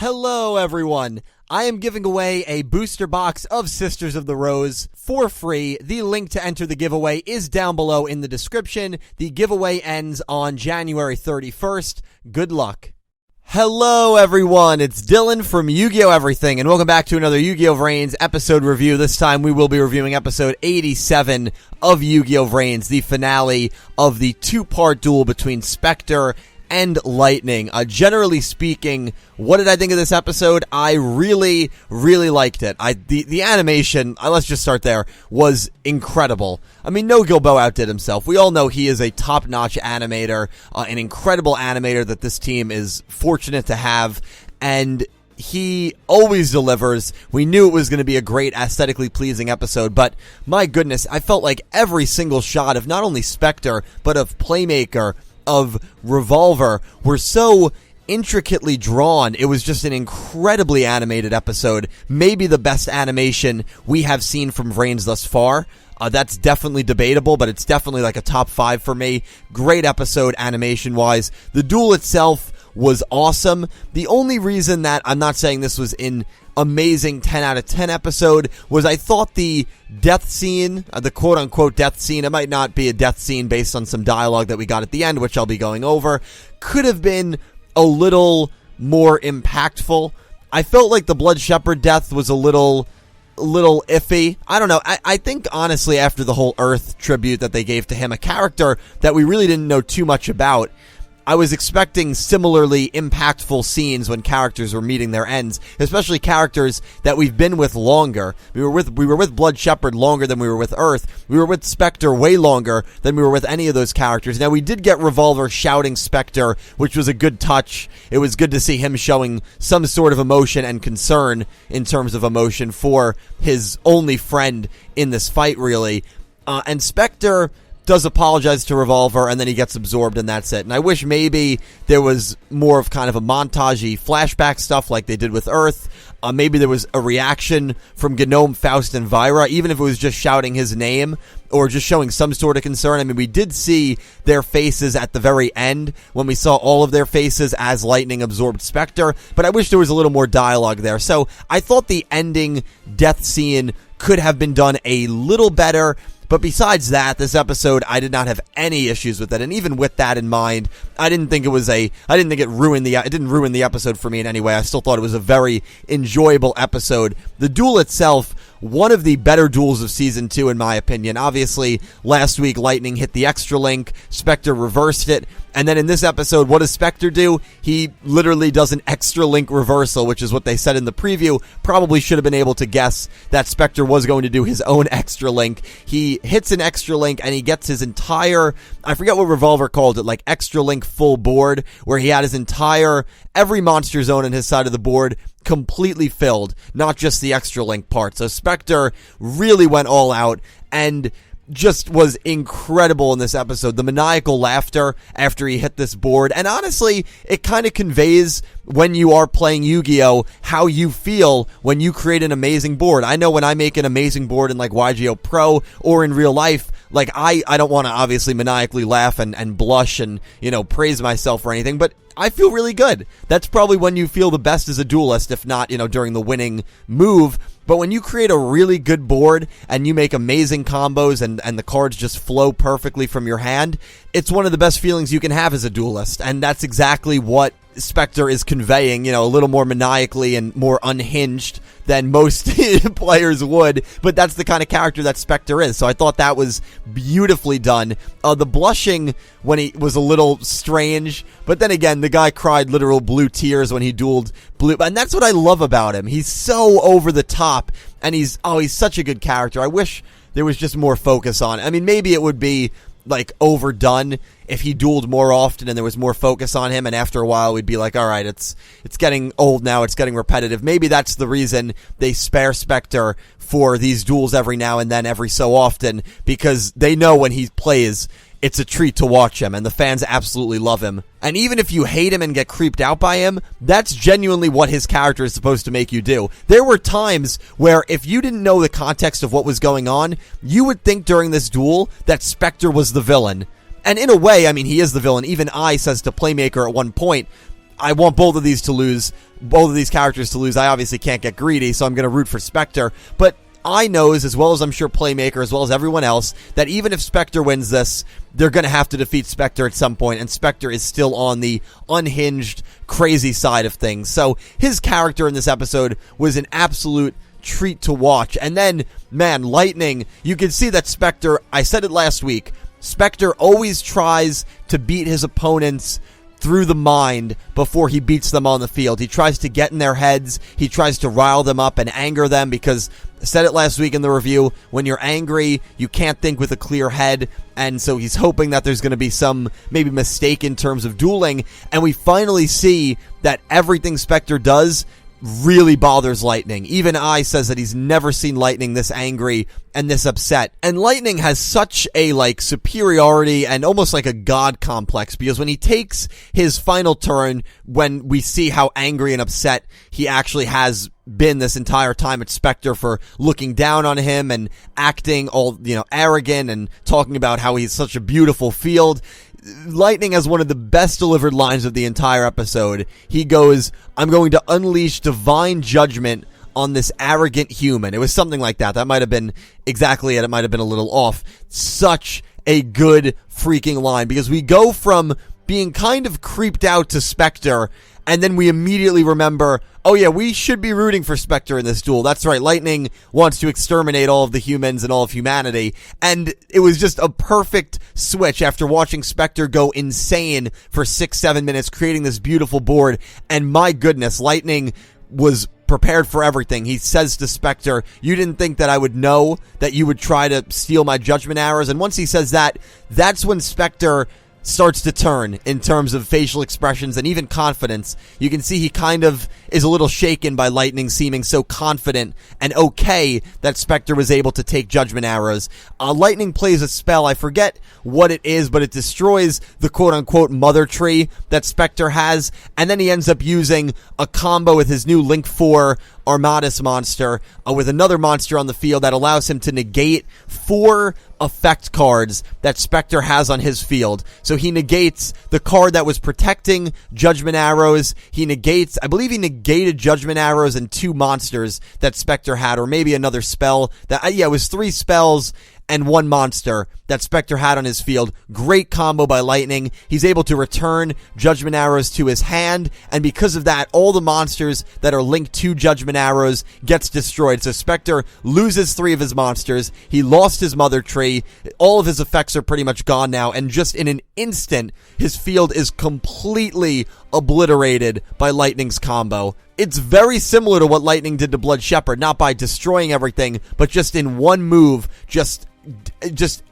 Hello everyone! I am giving away a booster box of Sisters of the Rose for free. The link to enter the giveaway is down below in the description. The giveaway ends on January 31st. Good luck. Hello everyone, it's Dylan from Yu-Gi-Oh! Everything, and welcome back to another Yu-Gi-Oh! VRains episode review. This time we will be reviewing episode 87 of Yu-Gi-Oh! VRains, the finale of the two-part duel between Spectre and Lightning. Generally speaking, what did I think of this episode? I really liked it. The animation, let's just start there, was incredible. I mean, no Gilbo outdid himself. We all know he is a top-notch animator, an incredible animator that this team is fortunate to have, and he always delivers. We knew it was going to be a great, aesthetically pleasing episode, but my goodness, I felt like every single shot of not only Spectre, but of Playmaker, of Revolver, were so intricately drawn. It was just an incredibly animated episode. Maybe the best animation we have seen from VRains thus far. That's definitely debatable, but it's definitely like a top 5 for me. Great episode animation-wise. The duel itself was awesome. The only reason that I'm not saying this was an amazing 10 out of 10 episode was I thought the death scene, the quote-unquote death scene, it might not be a death scene based on some dialogue that we got at the end, which I'll be going over, could have been a little more impactful. I felt like the Blood Shepherd death was a little iffy. I don't know. I think, honestly, after the whole Earth tribute that they gave to him, a character that we really didn't know too much about, I was expecting similarly impactful scenes when characters were meeting their ends, especially characters that we've been with longer. We were with Blood Shepherd longer than we were with Earth. We were with Spectre way longer than we were with any of those characters. Now, we did get Revolver shouting Spectre, which was a good touch. It was good to see him showing some sort of emotion and concern in terms of emotion for his only friend in this fight, really. And Spectre does apologize to Revolver, and then he gets absorbed, and that's it. And I wish maybe there was more of kind of a montage-y flashback stuff like they did with Earth. Maybe there was a reaction from Gnome, Faust, and Vira, even if it was just shouting his name or just showing some sort of concern. I mean, we did see their faces at the very end when we saw all of their faces as Lightning absorbed Spectre, but I wish there was a little more dialogue there. So I thought the ending death scene could have been done a little better. But besides that, this episode, I did not have any issues with it, and even with that in mind, it didn't ruin the episode for me in any way. I still thought it was a very enjoyable episode. The duel itself, one of the better duels of Season 2, in my opinion. Obviously, last week, Lightning hit the extra link, Spectre reversed it, and then in this episode, what does Spectre do? He literally does an extra link reversal, which is what they said in the preview. Probably should have been able to guess that Spectre was going to do his own extra link. He hits an extra link, and he gets his entire, I forget what Revolver called it, like extra link full board, where he had his entire, every monster zone on his side of the board completely filled, not just the extra link part. So Spectre really went all out and just was incredible in this episode. The maniacal laughter after he hit this board, and honestly, it kind of conveys when you are playing Yu-Gi-Oh! How you feel when you create an amazing board. I know when I make an amazing board in like Yugioh Pro or in real life, like I don't want to obviously maniacally laugh and blush and, you know, praise myself or anything, but I feel really good. That's probably when you feel the best as a duelist, if not, you know, during the winning move. But when you create a really good board and you make amazing combos and the cards just flow perfectly from your hand, it's one of the best feelings you can have as a duelist. And that's exactly what Spectre is conveying, you know, a little more maniacally and more unhinged than most players would, but that's the kind of character that Spectre is, so I thought that was beautifully done. The blushing when he was a little strange, but then again, the guy cried literal blue tears when he dueled Blue, and that's what I love about him. He's so over the top, and he's such a good character. I wish there was just more focus on it. I mean, maybe it would be like overdone if he dueled more often and there was more focus on him, and after a while we'd be like, all right, it's getting old now, it's getting repetitive. Maybe that's the reason they spare Spectre for these duels every now and then, every so often, because they know when he plays, it's a treat to watch him, and the fans absolutely love him. And even if you hate him and get creeped out by him, that's genuinely what his character is supposed to make you do. There were times where if you didn't know the context of what was going on, you would think during this duel that Spectre was the villain. And in a way, I mean, he is the villain. Even I says to Playmaker at one point, I want both of these to lose, both of these characters to lose. I obviously can't get greedy, so I'm going to root for Spectre. But I knows, as well as I'm sure Playmaker, as well as everyone else, that even if Spectre wins this, they're going to have to defeat Spectre at some point, and Spectre is still on the unhinged, crazy side of things. So his character in this episode was an absolute treat to watch. And then, man, Lightning, you can see that Spectre, I said it last week, Spectre always tries to beat his opponents through the mind before he beats them on the field. He tries to get in their heads. He tries to rile them up and anger them because, I said it last week in the review, when you're angry, you can't think with a clear head, and so he's hoping that there's going to be some maybe mistake in terms of dueling, and we finally see that everything Spectre does really bothers Lightning. Even I says that he's never seen Lightning this angry and this upset. And Lightning has such a, superiority and almost like a god complex, because when he takes his final turn, when we see how angry and upset he actually has been this entire time at Spectre for looking down on him and acting all, arrogant and talking about how he's such a beautiful field, Lightning has one of the best delivered lines of the entire episode. He goes, "I'm going to unleash divine judgment on this arrogant human." It was something like that. That might have been exactly it. It might have been a little off. Such a good freaking line, because we go from being kind of creeped out to Spectre, and then we immediately remember, oh yeah, we should be rooting for Spectre in this duel. That's right, Lightning wants to exterminate all of the humans and all of humanity. And it was just a perfect switch after watching Spectre go insane for 6-7 minutes, creating this beautiful board. And my goodness, Lightning was prepared for everything. He says to Spectre, "You didn't think that I would know that you would try to steal my judgment arrows?" And once he says that, that's when Spectre starts to turn in terms of facial expressions and even confidence. You can see he kind of is a little shaken by Lightning seeming so confident and okay that Spectre was able to take judgment arrows. Lightning plays a spell, I forget what it is, but it destroys the quote-unquote mother tree that Spectre has, and then he ends up using a combo with his new Link 4 Armatus monster with another monster on the field that allows him to negate 4 effect cards that Spectre has on his field. So he negates the card that was protecting judgment arrows. He negates, I believe he negated judgment arrows and 2 monsters that Spectre had, or maybe another spell that, it was 3 spells and 1 monster that Spectre had on his field. Great combo by Lightning. He's able to return judgment arrows to his hand, and because of that, all the monsters that are linked to judgment arrows gets destroyed. So Spectre loses 3 of his monsters. He lost his mother tree. All of his effects are pretty much gone now, and just in an instant, his field is completely obliterated by Lightning's combo. It's very similar to what Lightning did to Blood Shepherd, not by destroying everything, but just in one move, just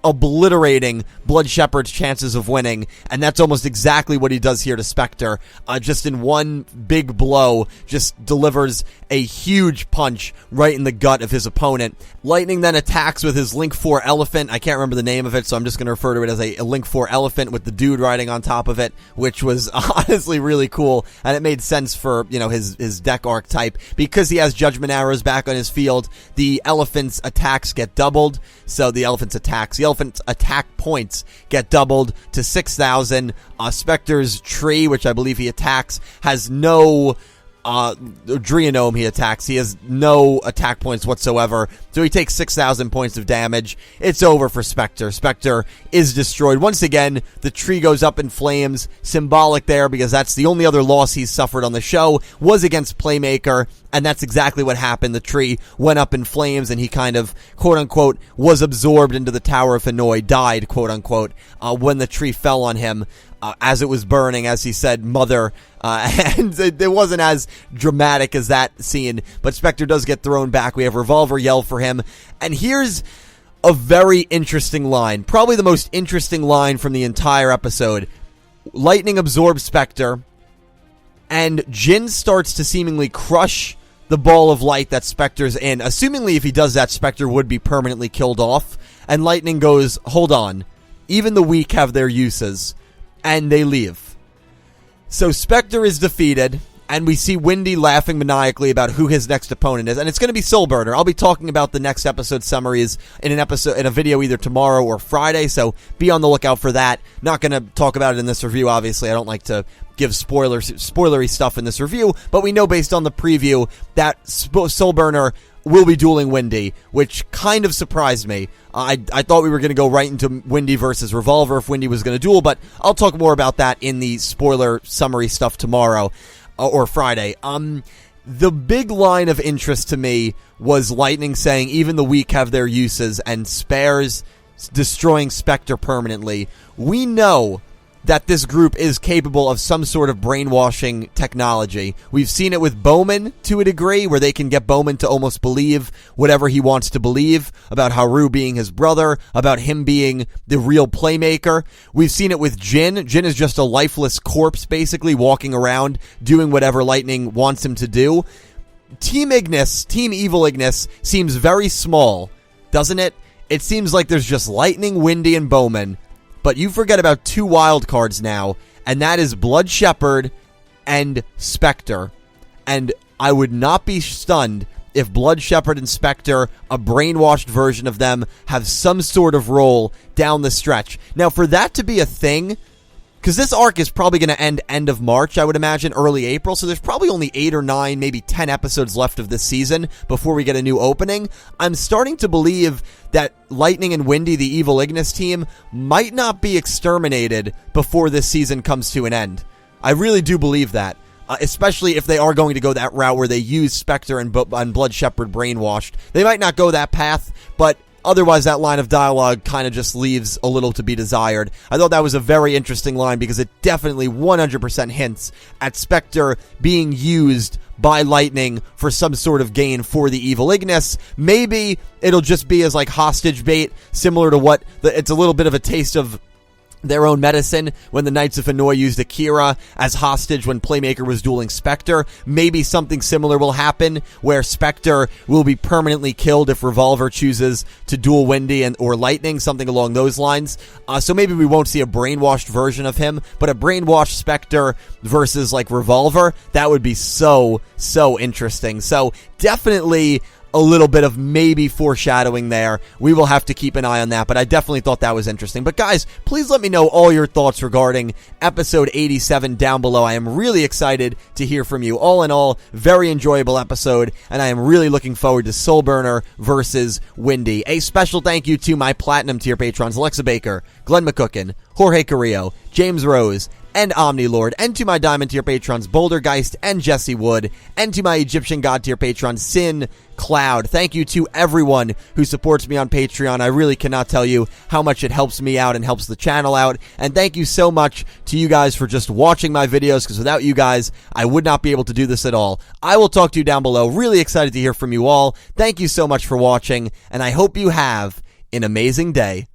obliterating Blood Shepherd's chances of winning, and that's almost exactly what he does here to Spectre. Just in one big blow, just delivers a huge punch right in the gut of his opponent. Lightning then attacks with his Link 4 elephant. I can't remember the name of it, so I'm just going to refer to it as a Link 4 elephant with the dude riding on top of it, which was honestly really cool, and it made sense for, his deck archetype. Because he has judgment arrows back on his field, the elephant's attacks get doubled, so the elephant's attack points get doubled to 6,000. Spectre's tree, which I believe he attacks, has no Dreonome he attacks. He has no attack points whatsoever, so he takes 6,000 points of damage. It's over for Spectre. Spectre is destroyed. Once again, the tree goes up in flames. Symbolic there, because that's the only other loss he's suffered on the show was against Playmaker, and that's exactly what happened. The tree went up in flames, and he kind of, quote-unquote, was absorbed into the Tower of Hanoi, died, quote-unquote, when the tree fell on him. As it was burning, as he said, mother, and it wasn't as dramatic as that scene, but Spectre does get thrown back. We have Revolver yell for him, and here's a very interesting line, probably the most interesting line from the entire episode. Lightning absorbs Spectre, and Jin starts to seemingly crush the ball of light that Spectre's in. Assumingly, if he does that, Spectre would be permanently killed off, and Lightning goes, hold on, even the weak have their uses. And they leave. So Spectre is defeated, and we see Windy laughing maniacally about who his next opponent is, and it's going to be Soulburner. I'll be talking about the next episode summaries in a video either tomorrow or Friday, so be on the lookout for that. Not going to talk about it in this review, obviously. I don't like to give spoilery stuff in this review, but we know based on the preview that Soulburner will be dueling Windy, which kind of surprised me. I thought we were going to go right into Windy versus Revolver if Windy was going to duel, but I'll talk more about that in the spoiler summary stuff tomorrow or Friday. The big line of interest to me was Lightning saying even the weak have their uses and Spares destroying Spectre permanently. We know that this group is capable of some sort of brainwashing technology. We've seen it with Bowman to a degree, where they can get Bowman to almost believe whatever he wants to believe about Haru being his brother, about him being the real playmaker. We've seen it with Jin. Jin is just a lifeless corpse, basically, walking around, doing whatever Lightning wants him to do. Team Evil Ignis seems very small, doesn't it? It seems like there's just Lightning, Windy, and Bowman. But you forget about two wild cards now, and that is Blood Shepherd and Spectre. And I would not be stunned if Blood Shepherd and Spectre, a brainwashed version of them, have some sort of role down the stretch. Now, for that to be a thing, because this arc is probably going to end of March, I would imagine, early April, so there's probably only 8 or 9, maybe 10 episodes left of this season before we get a new opening. I'm starting to believe that Lightning and Windy, the Evil Ignis team, might not be exterminated before this season comes to an end. I really do believe that, especially if they are going to go that route where they use Spectre and Blood Shepherd brainwashed. They might not go that path, but otherwise, that line of dialogue kind of just leaves a little to be desired. I thought that was a very interesting line because it definitely 100% hints at Spectre being used by Lightning for some sort of gain for the Evil Ignis. Maybe it'll just be as like hostage bait, similar to what it's a little bit of a taste of their own medicine when the Knights of Hanoi used Akira as hostage when Playmaker was dueling Spectre. Maybe something similar will happen where Spectre will be permanently killed if Revolver chooses to duel Windy or Lightning, something along those lines. So maybe we won't see a brainwashed version of him, but a brainwashed Spectre versus like Revolver, that would be so interesting. So definitely a little bit of maybe foreshadowing there. We will have to keep an eye on that, but I definitely thought that was interesting. But guys, please let me know all your thoughts regarding episode 87 down below. I am really excited to hear from you. All in all, very enjoyable episode, and I am really looking forward to Soulburner versus Windy. A special thank you to my Platinum tier patrons, Alexa Baker, Glen McGookin, Jorge Carrillo, James Rose, and Omni Lord, and to my Diamond tier patrons, Bouldergeist and Jesse Wood, and to my Egyptian God tier patrons, Syn Cloud. Thank you to everyone who supports me on Patreon. I really cannot tell you how much it helps me out and helps the channel out. And thank you so much to you guys for just watching my videos, because without you guys, I would not be able to do this at all. I will talk to you down below. Really excited to hear from you all. Thank you so much for watching, and I hope you have an amazing day.